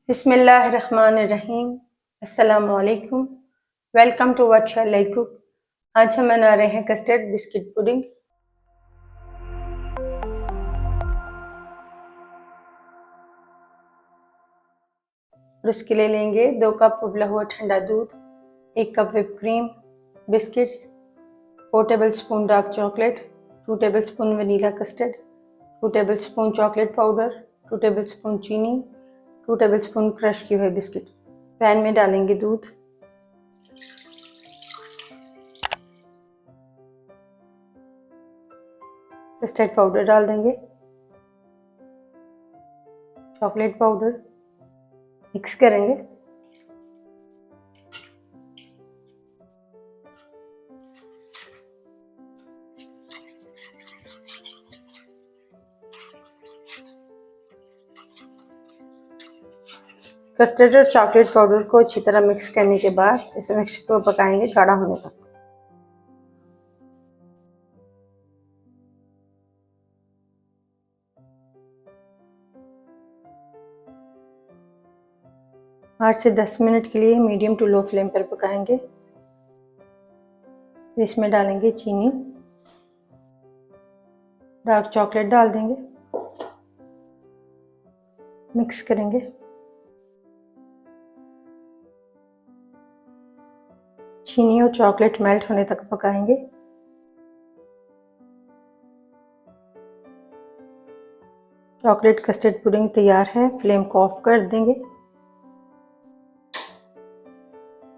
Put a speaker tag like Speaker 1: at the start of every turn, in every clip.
Speaker 1: बिस्मिल्लाहिर्रहमानिर्रहीम। अस्सलामुअलैकुम। Welcome to what shall I cook. आज हम बना रहे हैं कस्टर्ड बिस्किट पुडिंग। और उसके लिए लेंगे 2 कप उबला हुआ ठंडा दूध, 1 cup whip cream, biscuits, 4 tablespoon dark chocolate, 2 tablespoon vanilla custard, 2 tablespoon chocolate powder, 2 tablespoon चीनी, 2 टेबलस्पून क्रश किए हुए बिस्किट। पैन में डालेंगे दूध, कस्टर्ड पाउडर डाल देंगे, चॉकलेट पाउडर, मिक्स करेंगे। कस्टर्ड और चॉकलेट पाउडर को अच्छी तरह मिक्स करने के बाद इस मिक्सचर को पकाएंगे गाढ़ा होने तक। आठ से 10 मिनट के लिए मीडियम टू लो फ्लेम पर पकाएंगे। इसमें डालेंगे चीनी, डार्क चॉकलेट डाल देंगे, मिक्स करेंगे। चीनी और चॉकलेट मेल्ट होने तक पकाएंगे। चॉकलेट कस्टर्ड पुडिंग तैयार है। फ्लेम को ऑफ कर देंगे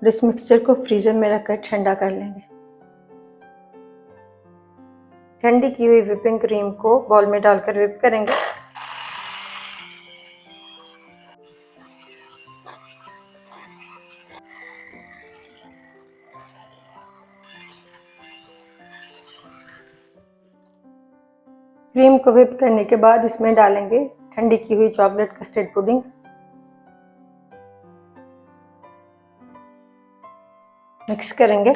Speaker 1: और इस मिक्सचर को फ्रीजर में रखकर ठंडा कर लेंगे। ठंडी की हुई व्हिपिंग क्रीम को बाउल में डालकर व्हिप करेंगे। क्रीम को व्हिप करने के बाद इसमें डालेंगे ठंडी की हुई चॉकलेट कस्टर्ड पुडिंग। मिक्स करेंगे।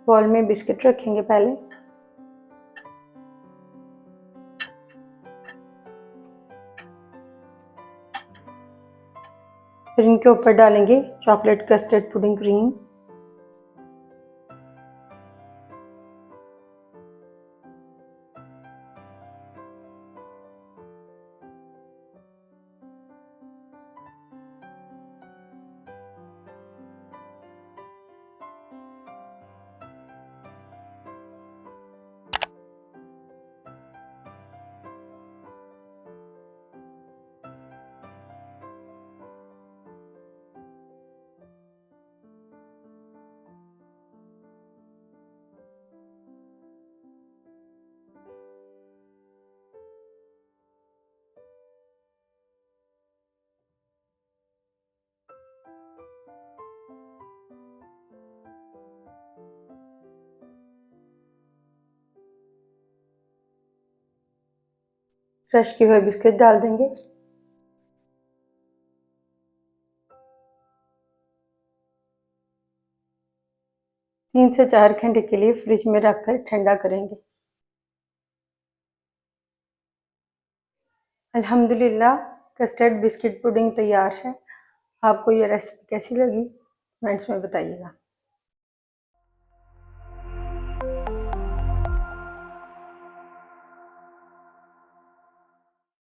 Speaker 1: बाउल में बिस्किट रखेंगे पहले, फिर इनके ऊपर डालेंगे chocolate custard pudding cream. Crush किए हुए बिस्किट डाल देंगे। तीन से 4 घंटे के लिए फ्रिज में रखकर ठंडा करेंगे। अल्हम्दुलिल्लाह कस्टर्ड बिस्किट पुडिंग तैयार है। आपको ये रेसिपी कैसी लगी कमेंट्स में बताइएगा।